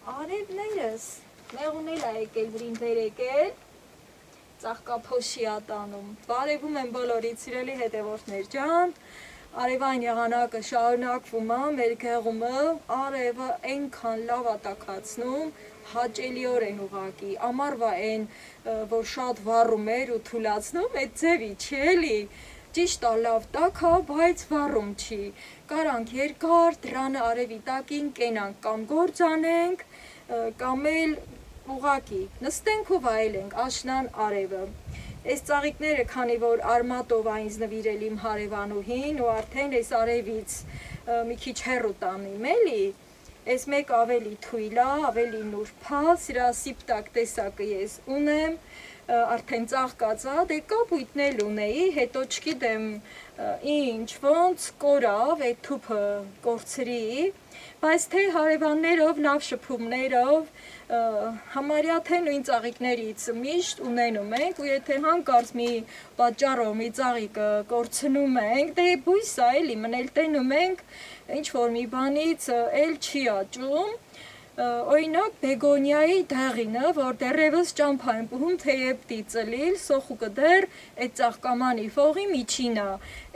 արևներս մեղունել է եկել վրին վեր եկել ծաղկափոշի ատանում բարևում են բոլորիդ սիրելի հետևորդներ ջան արևային եղանակը շարունակվում է մեր գեղումը արևը այնքան լավ ատակացնում հաճելիորեն ուղակի ամառվա այն որ շատ վառում էր ու թուլացնում այդ ձևի չի էլի Ճիշտ է լավ տաք է, բայց վառում չի, կարանք երկար դրանը արևի տակին կենանք կամ գործ անենք, կամ էլ ուղակի նստենք ու վայելենք աշնան արևը։ Այս ծաղիկները, քանի որ արմատով այնց նվիրել իմ հարևանուհին ու արդեն այս արևից մի քիչ հեռու տանիմ էլի, այս մեկ ավելի թույլ է, ավելի նուրբ է, սրա սիպտակ տեսակը ես ունեմ արդեն ծաղկած է, դե կապույտն էլ ունեի, հետո չգիտեմ ինչ, ոնց կորավ, այդ թուփը կորցրի, բայց թե հարևաններով, լավ շփումներով, համարյա թե նույն ծաղիկներից միշտ ունենում ենք, ու եթե հանկարծ մի պատճառով մի ծաղիկը կորցնում ենք, դե բույս է էլի, մնել տենում ենք, ինչ-որ մի բանից էլ չի աճում, Օրինակ բեգոնիայի դեղինը, որ դեռևս ճամփա եմ պուհում թեև պիտի ծլիլ, սոխուկը դեռ այդ ծաղկամանի ֆողի միջին է։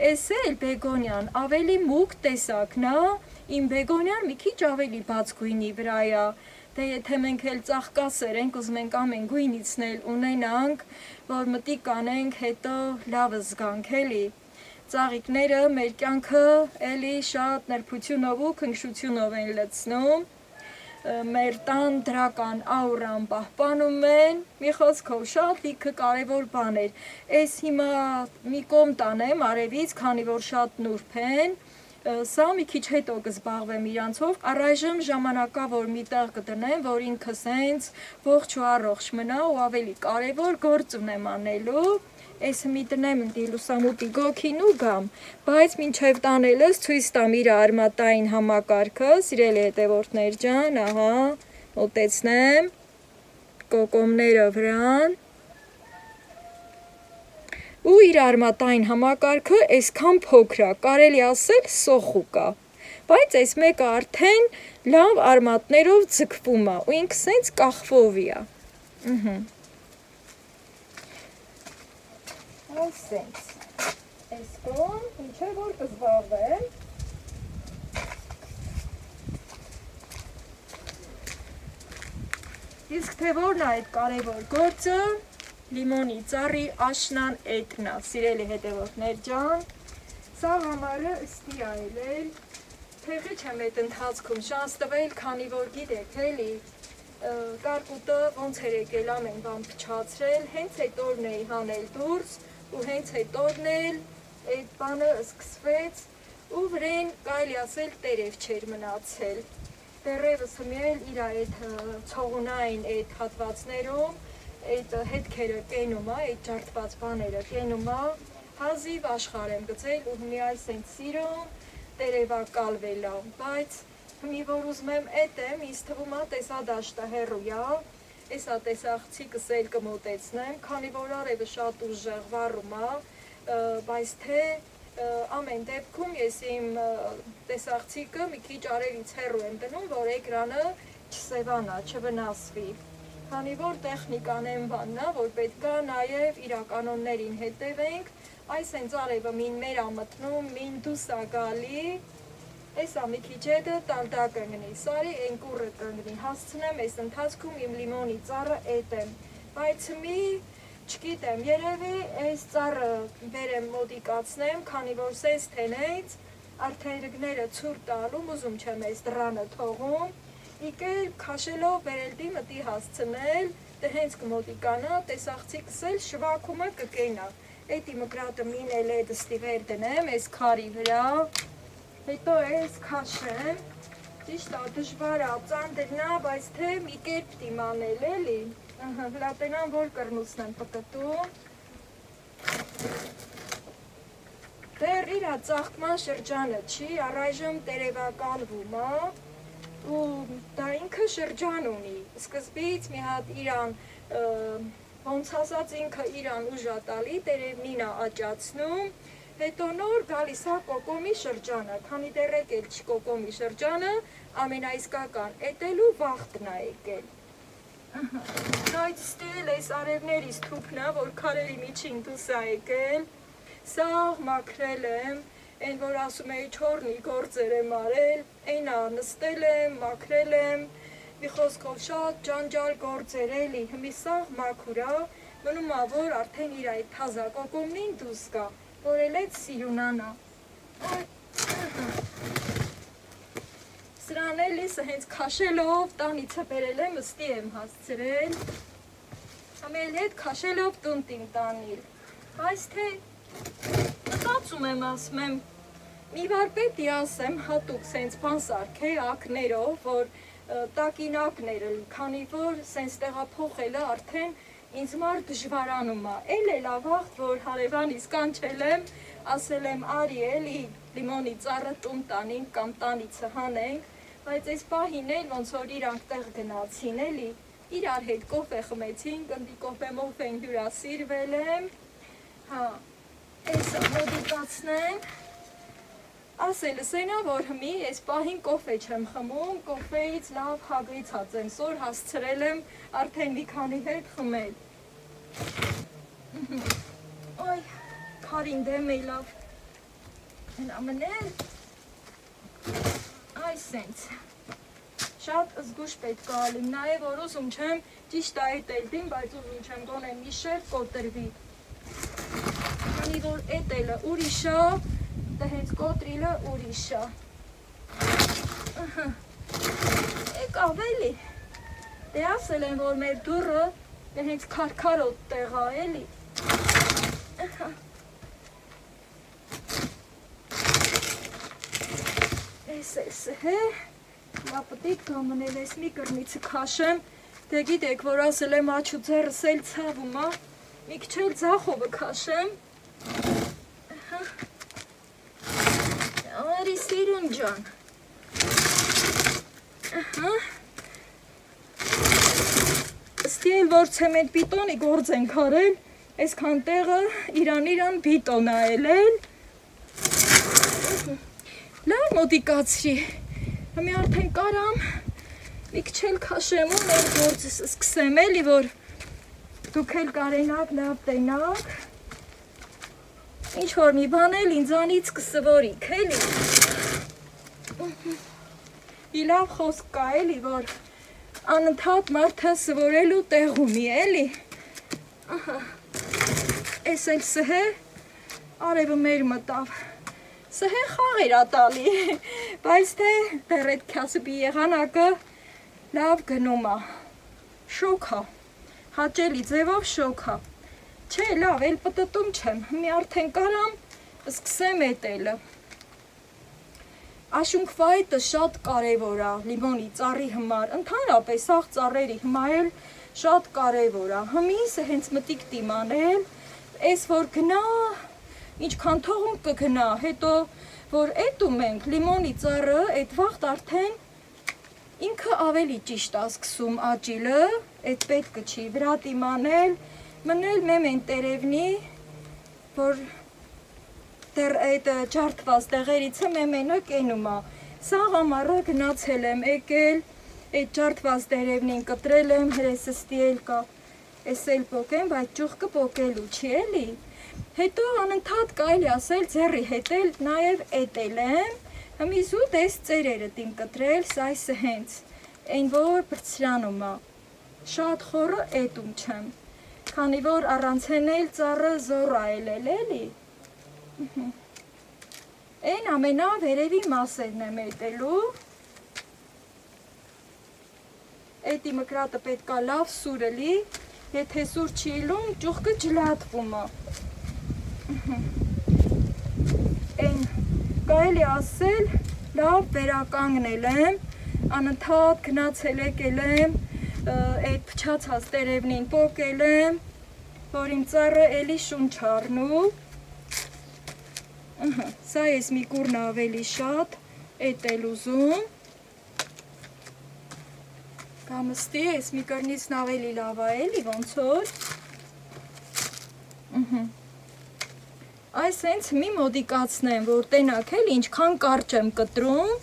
Էս էլ բեգոնյան ավելի մուգ տեսակն է, իմ բեգոնյան մի քիչ ավելի բաց գույնի վրա է։ Դե եթե մենք էլ ծաղկասեր ենք, ուզում ենք ամեն գույնիցն էլ ունենանք, որ մտիկ անենք, հետո լավը զգանք էլի։ Ծաղիկները մեր կյանքը էլի շատ նրբությունով ու քնքշությունով են լցնում մեր տան դրական աուրան պահպանում են, մի խոսքով շատ լիքը կարևոր բաներ, այս հիմա մի կողմ տանեմ արևից, քանի որ շատ նուրբ են, սա մի քիչ հետո կզբաղվեմ իրանցով, առայժմ ժամանակա որ մի տեղ կդնեմ, որ ինքս հենց ողջ ու առողջ մնա ու ավելի կարևոր գործ ունեմ անելու, Այս մի տնեմ ընտի լուսամուտի գոքին ու գամ, բայց մինչև տանելս ցույց տամ իր արմատային համակարգը, սիրելի հետևորդներ ջան, ահա, մոտեցնեմ, կոկոմները վրան, ու իր արմատային համակարգը այսքան փոքր է, կարելի ասել սոխուկ է, բայց այս մեկը արդեն լավ արմատներով ձգվում է, ու ինքը սենց կախվովի է, Այսենց, այս կողմ, ինչե որ կզբաղվեմ, իսկ թե որն է այդ կարևոր գործը, լիմոնի ծառի աշնան էկն է, սիրելի հետևորդներ ջան, սա համարը ըստի այլել, թեղի չեմ այդ ընթացքում շանս տվել, քանի որ գիտեք էլի, կարկուտը ոնց էր եկել ամեն բան փչացրել, հենց այդ օրն էի հանել դուրս, ու հենց այդ օրն էլ այդ բանը սկսվեց ու վրեն կարելի ասել տերև չէր մնացել։ Դեռևս միայն իր այդ ցողունային այդ հատվածներում այդ հետքերը կենում է, այդ ջարդված բաները կենում է, հազիվ աշխարհ եմ գցել ու մի այսենց սիրում տերևակալվել է, բայց մի որ ուզում եմ էտեմ, ինձ թվում է տեսադաշտը հեռու է, Էսա տեսախցիկս էլ կմոտեցնեմ, քանի որ արևը շատ ուժեղ վառում է, բայց թե ամեն դեպքում ես իմ տեսախցիկը մի քիչ արևից հեռու եմ դնում, որ էկրանը չսևանա, չվնասվի։ Քանի որ տեխնիկան այն բանն է, որ պետք է նաև իր կանոններին հետևենք, այս հենց արևը մին մեր ամտնում, մին դուս է գալի, Էսա մի քիչ հետը տալտա կընգնի, սարի են կուրը կընգնի, հասցնեմ այս ընթացքում իմ լիմոնի ծառը էտեմ, բայց մի չգիտեմ, երևի այս ծառը բերեմ մոտիկացնեմ, քանի որ սես թենեց, արդեն ռգները ցուր տալում, ուզում չեմ այս դրանը թողում, իկել քաշելով բերելդի մտի հասցնել, դե հենց կմոտիկանա, տեսախցիկս էլ շվակումը կկենա, էտի մկրատը մին էլ է դստի վեր դնեմ, այս քարի վրա, Հետո ես քաշեմ, ճիշտ է դժվար է ծանրնա, բայց թե մի կերպ դիմանել էլի, լատենան որ կրնուսն եմ պկտում, դեռ իր ծաղկման շրջանը չի, առայժմ տերևակալվում է, ու դա ինքը շրջան ունի, սկզբից մի հատ իրան, ոնց ասած ինքը իրան ուժ է տալի, տերևնին է աճացնում, Հետո նոր գալիս է կոկոմի շրջանը, քանի դեռ եկել չի կոկոմի շրջանը, ամենաիսկական էտելու վաղտն է եկել։ Այդ ստիլ այս արևներից թուփն է, որ քարերի միջին դուրս է եկել, սաղ մաքրել եմ, այն որ ասում էի չորնի գործեր եմ արել, այնա նստել եմ, մաքրել եմ, մի խոսքով շատ ջանջալ գործեր էլի, հիմի սաղ մաքուր է, մնում է, որ արդեն իր այդ թազա կոկոմնին դուրս գա, որ էլ այդ սիրունանա։ Սրան էլի հենց քաշելով տանիցը բերել եմ, ըստի եմ հասցրել, ամել հետ քաշելով տունտին տանիլ, բայց թե մտածում եմ, ասում եմ, մի վարպետի ասեմ, հատուկ սենց բան սարքե ակներով, որ տակին ակները լի, քանի որ սենց տեղափոխելը արդեն ինձ մար դժվարանում է, էլ ավաղ, որ հարևանից կանչել եմ, ասել եմ արի էլի լիմոնի ծառը տուն տանենք կամ տանիցը հանենք, բայց այս պահին էլ ոնց որ իրանք տեղ գնացին էլի, իրար հետ կոֆե խմեցին, գնդի կոֆեմով են հյուրասիրվել եմ, հա, էսա մոդիկացնենք, ասելս այնա, որ հմի այս պահին կոֆե չեմ խմում, կոֆեից լավ հագրիցած եմ, սոր հասցրել եմ արդեն մի քանի հետ խմել, ոյ, քարին դեմ էի լավ, են ամնել, այս սենց, շատ զգուշ պետք է ալիմ, նաև որ ուզում չեմ ճիշտ այդ էլդին, բայց ուզում չեմ գոնե մի շեր կոտրվի, քանի որ էտ էլը ուրիշ է, դա հենց կոտրիլը ուրիշ է, եկավ էլի, դե ասել են, որ մեր դուրը դա հենց քարքարոտ տեղ է էլի, Էս է, լապտիկ կամնել ես մի կրնիցը քաշեմ, դե գիտեք, որ ասել եմ աչու ձերս էլ ցավում է, մի քիչ էլ ձախովը քաշեմ, արի սիրուն ջան, ըստի էլ որ ցեմենտ բիտոնի գործ ենք արել, այսքան տեղը իրան բիտոն է էլ, լավ մոտիկացրի, հմի արդեն կարամ մի քիչ էլ քաշեմ ու մեր գործս սկսեմ էլի, որ դուք էլ կարենաք լավ տենաք, ինչ-որ մի բան էլ ինձանից կսվորիք, էլի, մի լավ խոսք կա էլի, որ անընդհատ մարդը սվորելու տեղ ունի, էլի, էս էլ սհե, արևը մեր մտավ, սհե խաղեր ատալի, բայց թե դեռ էդ քասպի եղանակը լավ գնում է, շոք է, հաճելի ձևով շոք է, չէ լավ, էլ պտտում չեմ, մի արդեն կարամ սկսեմ էտելը, աշունքվայտը շատ կարևոր է լիմոնի ծառի համար, ընդհանրապես աղ ծառերի հիմա էլ շատ կարևոր է, հմիսը հենց մտիկ դիմանել, էս որ գնա, ինչքան թողում կգնա, հետո որ էտում ենք լիմոնի ծառը, այդ վաղտ արդեն ինքը ավելի ճիշտ է սկսում աճիլը, այդ պետքը չի, վրա դիմանել, մնել մեմ են տերևնի, որ դեռ այդ ջարդված տեղերիցը մեմենը կենում է, սաղ ամառը գնացել եմ եկել, այդ ջարդված տերևնին կտրել եմ, հրեսը ստիել կա, ես էլ պոկեմ, բայց ճուղկը պոկելու չի էլի, հետո անընդհատ կարելի ասել ձեռի հետ էլ նաև էտել եմ, հմի զուտ այս ծերերը տիմ կտրել, սայսը հենց, այն որ բրծրանում է, շատ խորը էտում չեմ, քանի որ առանցեն էլ ծառը զորա էլ էլի, այն ամենա վերևի մասերն եմ էտելու, էտի մկրատը պետք է լավ սուրը լի, եթե սուր չի լում, ճուղկը ջլատվում է, Այն կարելի ասել լավ վերականգնել եմ, անընդհատ գնացել եկել եմ, այդ փչացած տերևնին պոկել եմ, որ իմ ծառը էլի շունչ առնու, սա ես մի կուրն ավելի շատ, էտ էլ ուզում, կամստի ես մի կրնիցն ավելի լավ է էլի ոնց որ, Այս հենց մի մոդիկացնեմ, որ տենակ էլ ինչքան կարճ եմ կտրում,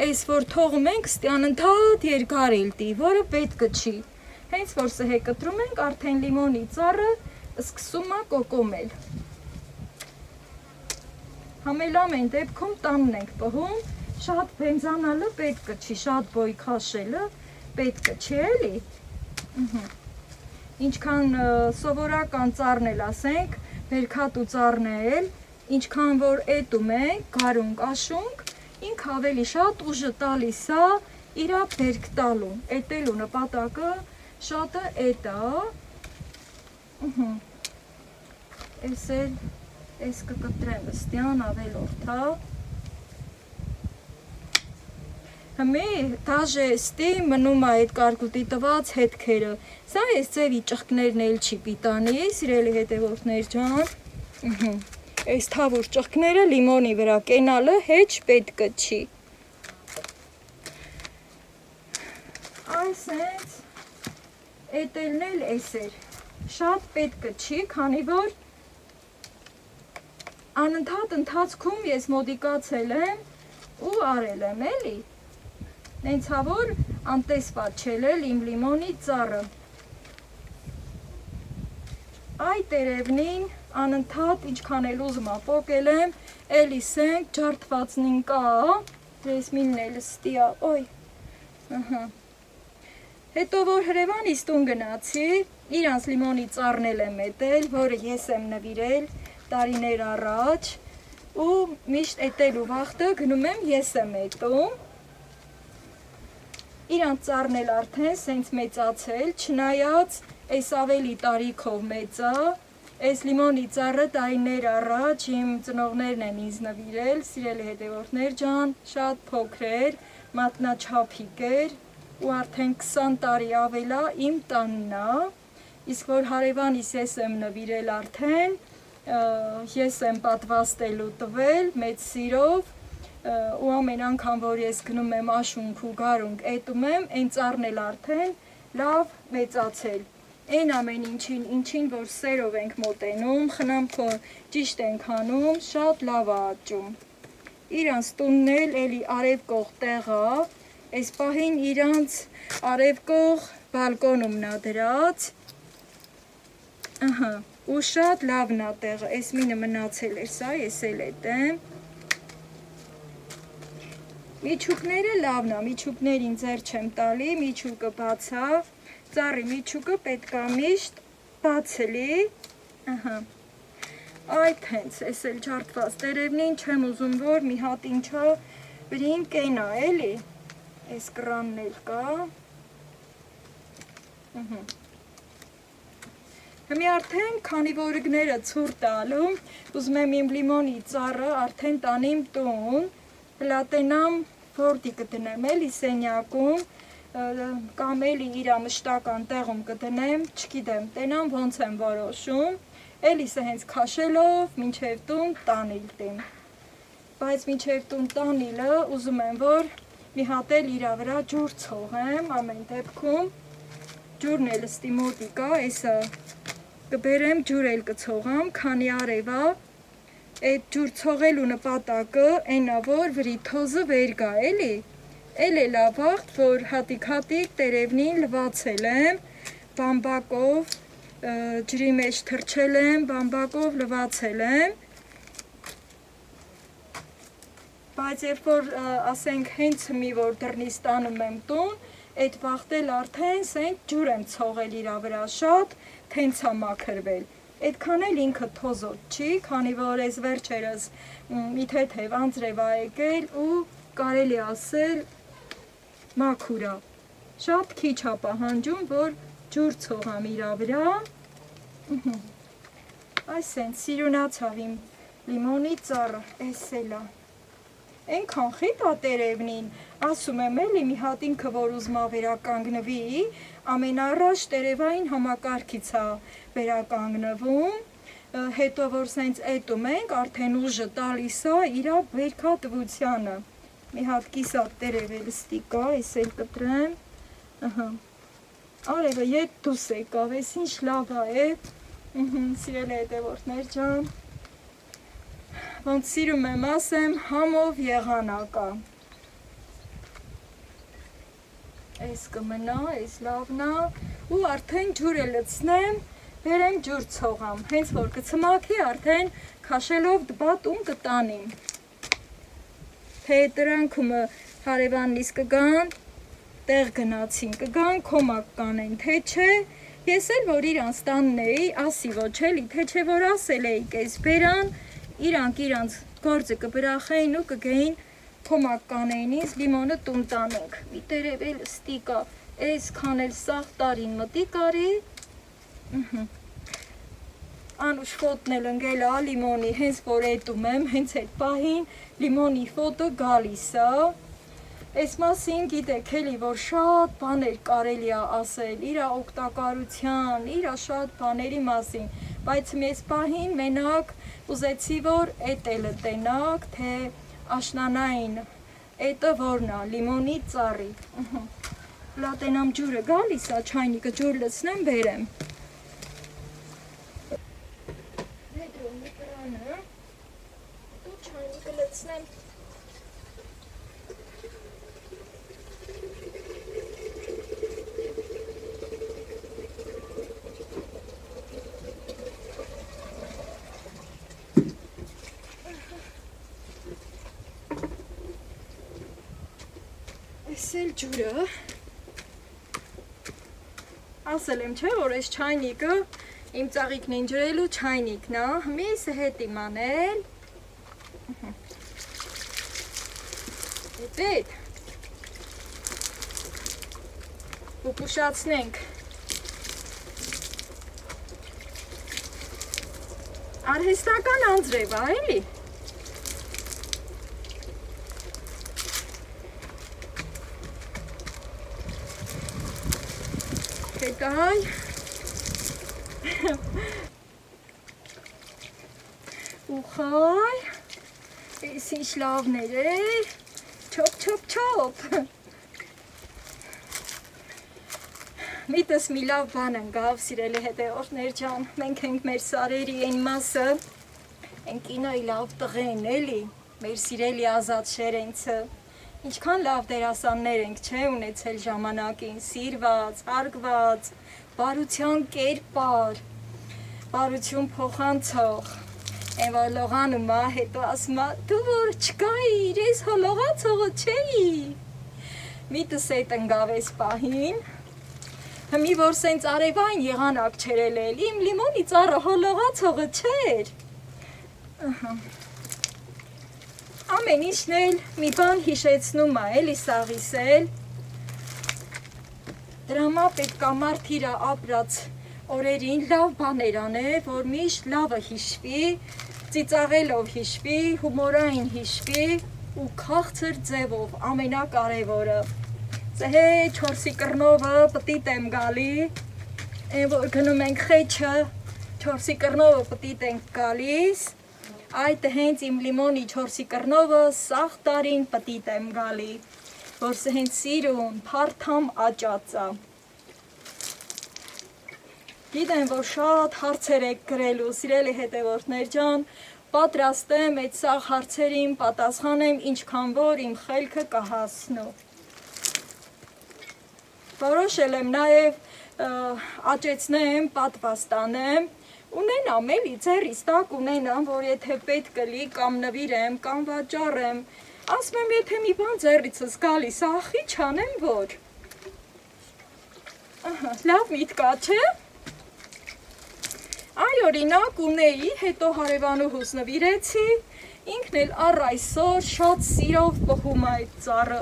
այս որ թողում ենք ստի անընդհատ երկար էլտի, որը պետքը չի։ Հենց որ սհե կտրում ենք, արդեն լիմոնի ծառը սկսում է կոկոմել։ Համելամեն դեպքում տանն ենք պհում, շատ բենզանալը պետքը չի, շատ բոյ քաշելը պետքը չի էլի։ Ինչքան սովորական ծառն էլ ասենք, բերքատու ծառն էլ, ինչքան որ էտում ենք, գարունկ, աշունկ, ինք ավելի շատ ուժը տալիս է իրա բերք տալու, էտելու նպատակը շատը էտ է, ես էլ, ես կկտրեմ վստյան ավելորդ է, Հմի դաժե ստի մնում է այդ կարկուտի տված հետքերը, սա ես ձևի ճղկներն էլ չի պիտանի, սիրելի հետևորդներ ջան, այս թավուր ճղկները լիմոնի վրա կենալը հեչ պետքը չի։ Այս հենց էտելն էլ ես էր, շատ պետքը չի, քանի որ անընդհատ ընթացքում ես մոդիկացել եմ ու արել եմ էլի։ Նենցավոր անտեսված չել էլ իմ լիմոնի ծառը։ Այդ երևնին անընդհատ ինչքան էլ ուզում ապոկել եմ, էլիս ենք ջարդվածնին կա, ռեսմինն էլ ստիա, ոյ, հետո որ հրևանից տուն գնացի, իրանց լիմոնի ծառնել եմ էտել, որը ես եմ նվիրել տարիներ առաջ, ու միշտ էտելու վաղթը գնում եմ ես եմ էտում, Իրանց ծառն էլ արդեն սենց մեծացել, չնայած այս ավելի տարիքով մեծա, այս լիմոնի ծառը տարիներ առաջ իմ ծնողներն են ինձ նվիրել, սիրելի հետևորդներ ջան, շատ փոքր էր, մատնաչափիկ էր ու արդեն 20 տարի ավելա իմ տանն է, իսկ որ հարևանիս ես եմ նվիրել արդեն, ես եմ պատվաստելու տվել մեծ սիրով, ու ամեն անգամ, որ ես գնում եմ աշունք ու գարունկ էտում եմ, այն ծառն էլ արդեն լավ մեծացել։ Այն ամեն ինչին, որ սերով ենք մոտենում, խնամքը ճիշտ ենք անում, շատ լավ է աճում։ Իրանց տունն էլ էլի արևկող տեղ է, այս պահին իրանց արևկող բալկոնումն է դրած, ու շատ լավն է տեղը, այս մինը մնացել էր սա, ես էլ էտեմ, Միչուկները լավն է, միչուկներին ձեր չեմ տալի, միչուկը բացա, ծառի միչուկը պետքա միշտ բացելի, այդ հենց, ես էլ ջարդված տերևնին չեմ ուզում, որ մի հատ ինչա վրին կենա, էլի, ես կրանն էլ կա, Հմի արդեն, քանի որգները ցուր տալում, ուզում եմ իմ լիմոնի ծառը արդեն տանիմ տուն, Պլատենամ որդի կդնեմ էլի սենյակում, կամ էլի իրա մշտական տեղում կդնեմ, չգիտեմ, տենամ ոնց եմ որոշում, էլիսը հենց քաշելով մինչև տուն տանիլ տիմ։ Բայց մինչև տուն տանիլը ուզում եմ, որ մի հատ էլ իրա վրա ջուր ցողեմ, ամեն դեպքում, ջուրն էլ ստի մոտիկա, էսա կբերեմ ջուր էլ կցողամ, քանի արևա, Այդ ջուր ցողելու նպատակը այնա, որ վրիթոզը վեր գա, էլի, էլ է լավ վաղթ, որ հատիկ-հատիկ տերևնին լվացել եմ, բամբակով, ջրի մեջ թրջել եմ, բամբակով լվացել եմ, բայց երբ որ ասենք հենց մի որ դռնից տանում եմ տուն, այդ վաղթել արդեն սենք ջուր եմ ցողել իրա վրա շատ, թենց է մաքրվել, Այդքան էլ ինքը թոզոտ չի, քանի որ ես վերջերս մի թեթև անձրև ա եկել ու կարելի ասել մաքուր ա։ Շատ քիչ ա պահանջում, որ ջուր ցողամ իրա վրա։ Այս սենց սիրունացավ իմ լիմոնի ծառը, էս էլ ա։ Այնքան խիտ ա տերևնին, ասում եմ էլի մի հատ ինքը որ ուզմա վերականգնվի, ամենառաջ տերևային համակարգից ա վերականգնվում, հետո որ սենց էտում ենք, արդեն ուժը տալիս ա իրա վերքատվությանը։ Մի հատ կիսատ տերև էլ ստիկա, ես էլ կտրեմ, արևը ետ դուս եկավ, ես ինչ լավ ա է, սիրելի հետևորդներ ջան, ոնց սիրում եմ ասեմ, համով եղանակա։ Այս կմնա, այս լավն է, ու արդեն ջուրը լցնեմ, բերեմ ջուր ցողամ, հենց որ կցմաքի արդեն քաշելով դբատում կտանիմ։ Թե դրանքումը հարևանիս կգան, տեղ գնացին, կգան կոմակ կանեն, թե չէ, ես էլ որ իրանց տանն էի, ասի ոչ էլի, թե չէ որ ասել էի կես բերան, իրանց գործը կբրախեին ու կգեին կոմակ կանեին ինձ լիմոնը տուն տանենք։ Մի տերևել ստիկա, այս քանել սաղ տարին մտի կարի, անուշ ֆոտն էլ ընգել ա լիմոնի, հենց որ էտում եմ, հենց այդ պահին լիմոնի ֆոտը գալիս ա, այս մասին գիտեք էլի, որ շատ բաներ կարելի ա ասել, իրա օգտակարության, իրա շատ բաների մասին, բայց մեզ պահին մենակ ուզեցի, որ էտ էլը տենակ, թե աշնանային էտը որն ա, լիմոնի ծառի, լատենամ ջուրը գալիս ա, չայնիկը ջուր լցնեմ, բերեմ, դեդրում մի կրանը, դու չայնիկը լցնեմ, Սել ջուրը, ասել եմ չէ, որ այս չայնիկը իմ ծաղիկն են ջրելու չայնիկն է, հմիսը հետ իմ անել, էպետ, ու պուշացնենք, արհեստական անձրև ա, էլի, հետայ, ու խայ, ես ինչ լավներ է, չոպ, չոպ, չոպ, միտս մի լավ բան ընգավ, սիրելի հետևորդներ ջան, մենք ենք մեր սարերի այն մասը, են կինոյի լավ տղեն էլի, մեր սիրելի ազատ շերենցը, ինչքան լավ դերասաններ ենք չէ ունեցել ժամանակին, սիրված, հարգված, բարության կերպար, բարություն փոխանցող, են որ լողանում ա, հետո ասում ա, դու որ չկայիր, ես հո լողացողը չէի, միտս էտ ընգավ ես պահին, հմի որ սենց արևային եղանակ չերել էլ, իմ լիմոնի ծառը հո լողացողը չէր, ամեն ինչն էլ մի բան հիշեցնում ա, էլի սաղիս էլ, դրամա պետքա մարդ իրա ապրած օրերին լավ բաներ անե, որ միշտ լավը հիշվի, ծիծաղելով հիշվի, հումորային հիշվի ու քաղցր ձևով ամենակարևորը, զհե չորսի կռնովը պտիտ եմ գալի, են որ գնում ենք խեչը, չորսի կռնովը պտիտ ենք գալիս, այդ հենց իմ լիմոնի չորսի կռնովը սաղ տարին պտիտ եմ գալի, որ սը հենց սիրուն, փարթամ աճած ա։ Գիտեմ, որ շատ հարցեր եք գրելու, սիրելի հետևորդներ ջան, պատրաստ եմ այդ սաղ հարցերին պատասխանեմ ինչքան որ իմ խելքը կհասնու։ Որոշել եմ նաև աճեցնեմ, պատվաստանեմ, ունենամ էլի ձեռիս տակ ունենամ, որ եթե պետք կլի կամ նվիրեմ, կամ վաճառեմ, ասում եմ եթե մի բան ձեռիցս գալիս, ախի չանեմ որ։ Լավ միտք ա, չէ։ Այ օրինակ ունեի, հետո հարևանուհուս նվիրեցի, ինքն էլ առ այսօր շատ սիրով պղում ա այդ ծառը։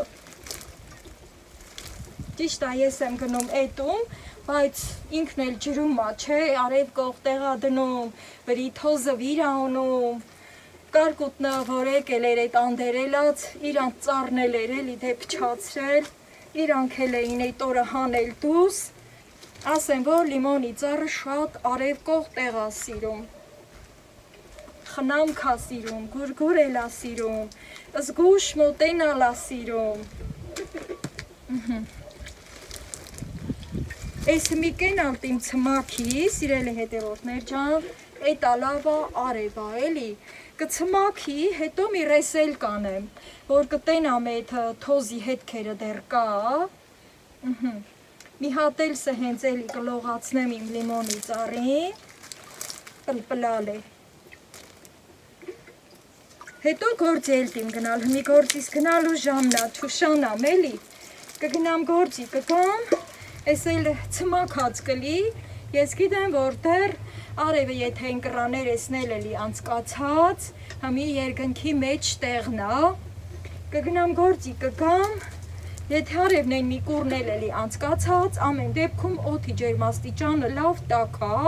Ճիշտ ա ես եմ գնում էտում, բայց ինքն էլ ջրում ա, չէ, արև կող տեղա դնում, վրի թոզը վիրա ունում, կարկուտնը որ եկել էր այդ անդերելած, իրանք ծառնել էր էլի դե փչացրել, իրանք էլ էին այդ օրը հանել դուս, ասեմ, որ լիմոնի ծառը շատ արև կող տեղա սիրում, խնամք ա սիրում, գուրգուրել ա սիրում, զգուշ մոտենալ ա սիրում, Այս մի կենալտ իմ ցմաքի, սիրելի հետևորդներ ջան, էտա լավա արևա էլի, կցմաքի, հետո մի ռեսել կանեմ, որ կտենամ այդ թոզի հետքերը դեռ կա, մի հատ էլ սը հենց էլի կլողացնեմ իմ լիմոնի ծառին, պլպլալ է, հետո գործի էլ տիմ գնալ, հմի գործիս գնալու ժամնա, թուշանամ էլի, կգնամ գործի կգամ, ես էլ ծմակած կլի, ես գիտեմ, որ դեռ արևը եթե ընկրաներ esնել էլի անցկացած, հմի երգնքի մեջ տեղնա, կգնամ գործի կգամ, եթե արևն են մի կուրնել էլի անցկացած, ամեն դեպքում օդի ջերմաստիճանը լավ տաքա,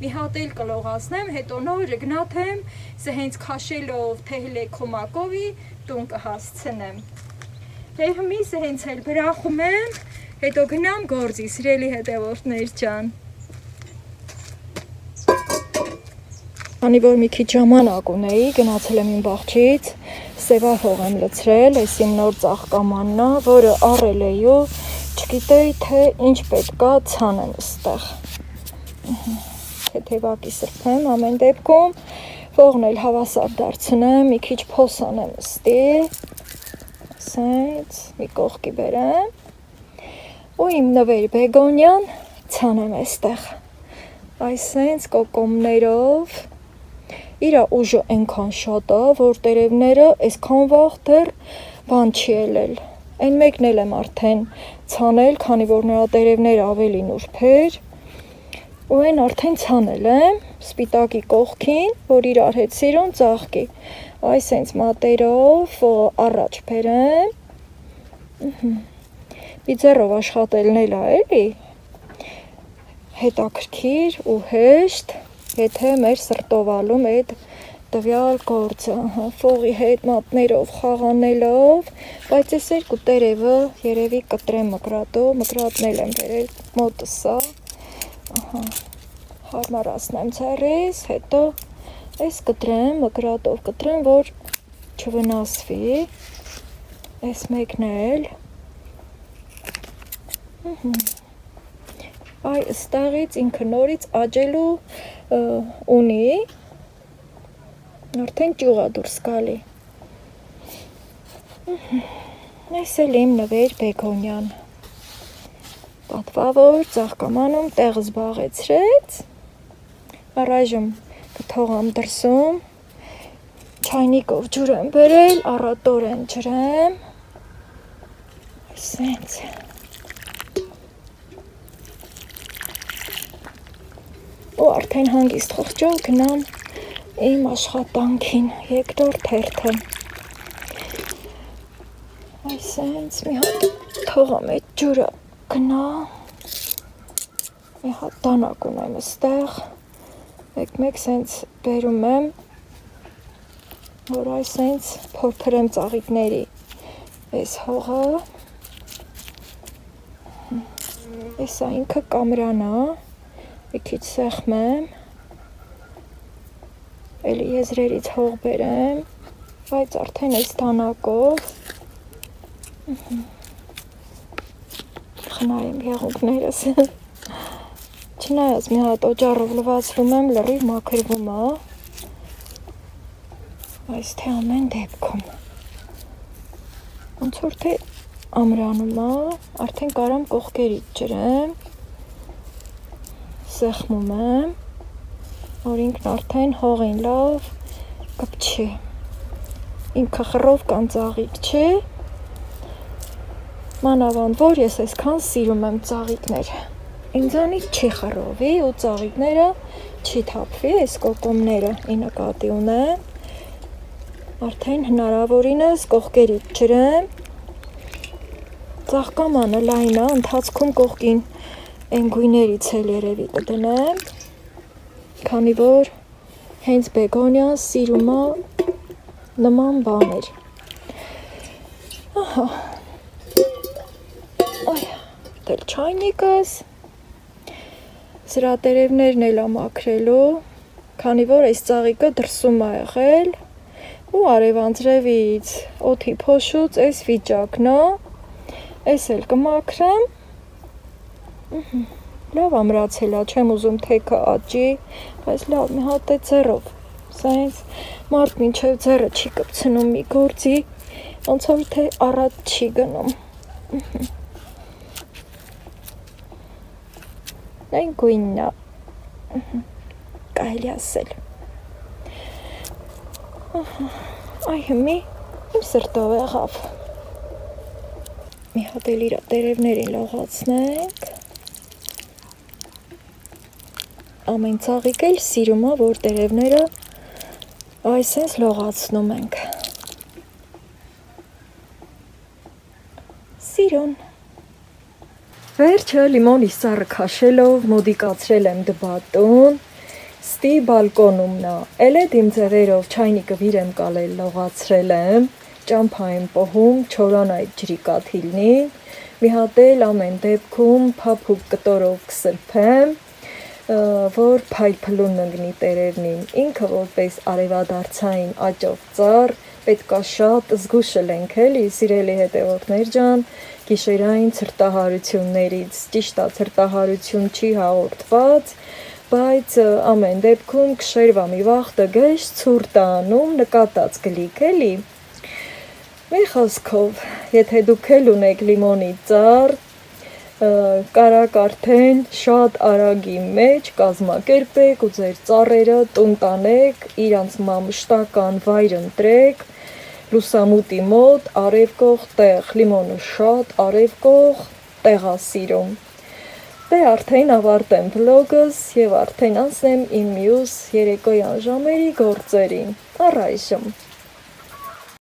մի հատ էլ կլողացնեմ, հետո նորը գնաթեմ, սը հենց քաշելով թե հլե քոմակովի տուն կհասցնեմ։ Դե հմի սը հենց էլ բրախում եմ, հետո գնամ գործի, սիրելի հետևորդներ ջան։ Անի որ մի քիչ ժամանակ ունեի, գնացել եմ իմ բաղջից, սևահող եմ լցրել, այս իմ նոր ծաղկամաննա, որը առել էի ու չգիտեի, թե ինչ պետքա ցանեմ ստեղ։ Թեթևակի սրբեմ, ամեն դեպքում, ողն էլ հավասար դարձնեմ, մի քիչ փոսանեմ ստի, ասենց, մի կողքի բերեմ, ու իմ նվեր բեգոնյան ցանեմ էստեղ, այսենց կոկոմներով, իրա ուժը ենքան շատ է, որ տերևները այսքան վաղ դեռ բան չի ելել, այն մեկն էլ եմ արդեն ցանել, քանի որ նրա տերևները ավելի նուրբեր, ու այն արդեն ցանել եմ, սպիտակի կողքին, որ իրար հետ սիրուն ծաղկի, այսենց մատերով առաջ բերեմ, մի ձեռով աշխատելն էլ էլի, հետաքրքիր ու հեշտ, եթե մեր սրտովալում այդ տվյալ գործը, ֆողի հետ մատներով խաղանելով, բայց ես երկու տերևը երևի կտրեմ մկրատով, մկրատն էլ եմ բերել մոտսա, հարմարացնեմ ձեռիս, հետո այս կտրեմ, մկրատով կտրեմ, որ չվնասվի, այս մեկն էլ, այ ստեղից ինքը նորից աջելու ունի, արդեն ճյուղա դուրս գալի, այս էլ իմ նվեր բեգոնյան, պատվա որ ծաղկամանում տեղը զբաղեցրեց, առայժմ կթողամ դրսում, չայնիկով ջուր եմ բերել, առատորեն ջրեմ, այսենց, ու արդեն հանգիստ խղճով գնամ իմ աշխատանքին, երկրորդ հերթը, այսենց մի հատ թողամ այդ ջուրը գնա, մի հատ դանակ ունեմ ստեղ, մեկ սենց բերում եմ, որ այսենց փորփրեմ ծաղիկների այս հողը, այսա ինքը կամրանա, մի քիչ սեղմեմ, էլի եզրերից հող բերեմ, բայց արդեն այս դանակով, խնայեմ եղունգներս, չնայած մի հատ օջառով լվացվում եմ, լրիվ մաքրվում է, այս թե ամեն դեպքում, ոնց որ թե ամրանում է, արդեն կարամ կողքերից ջրեմ, սեղմում եմ, որ ինքն արդեն հողին լավ կպչի, ինքը խռով կան ծաղիկ չի, մանավանդ որ ես այսքան սիրում եմ ծաղիկներ, ինձանից չի խռովի ու ծաղիկները չի թափվի, այս կոկոմները ի նկատի ունեմ, արդեն հնարավորինս կողքերից ջրեմ, ծաղկամանը լայնա, ընթացքում կողքին այն գույներից էլ երևի կդնեմ, քանի որ հենց բեգոնյան սիրում է նման բաներ, ահա, դել չայնիկս, սրատերևներն էլ ամաքրելու, քանի որ այս ծաղիկը դրսում է եղել, ու արևանձրևից օդի փոշուց այս վիճակն է, այս էլ կմաքրեմ, լավ ամրացել է, չեմ ուզում թեքը աճի, բայց լավ մի հատ է ձեռով Սենց մարդ մինչև ձեռը չի կպցնում մի գործի, ոնց որ թե առատ չի գնում։ Այն գույնն է, կարելի ասել։ Այ հիմի իմ սրտով եղավ։ Մի հատ էլ իր տերևներին լողացնենք։ Ամեն ծաղիկ էլ սիրում է, որ տերևները այսպես լողացնում ենք։ Սիրուն։ Վերջը լիմոնի սառը քաշելով մոդիկացրել եմ դբատուն, ստի բալկոնումն է, էլ էդ իմ ձևերով չայնիկը վիր եմ կալել լողացրել եմ, ճամփա եմ պոհում, չորան այդ ջրի կաթիլնին, մի հատ էլ ամեն դեպքում փափուկ կտորով կսրբեմ, որ փայլփլուն ընկնի տերևնին, ինքը որպես արևադարձային աճող ծառ պետքա շատ զգուշ լինենք էլի, սիրելի հետևորդներ ջան, գիշերային ցրտահարություններից, ճիշտ է ցրտահարություն չի հաղորդված, բայց ամեն դեպքում գշերվա մի վաղտը գեշ ցուրտ անում, նկատած գլիք էլի։ Մի խոսքով, եթե դուք էլ ունեք լիմոնի ծառ, կարակ արդեն շատ արագի մեջ կազմակերպեք ու ձեր ծառերը տուն տանեք, իրանց մշտական վայր ընտրեք, լուսամուտի մոտ, արևկող տեղ, լիմոնը շատ արևկող տեղ է սիրում։ Դե արդեն ավարտեմ վլոգս և արդեն անցնեմ իմ մյուս երեկոյան ժամերի գործերին, առայժմ։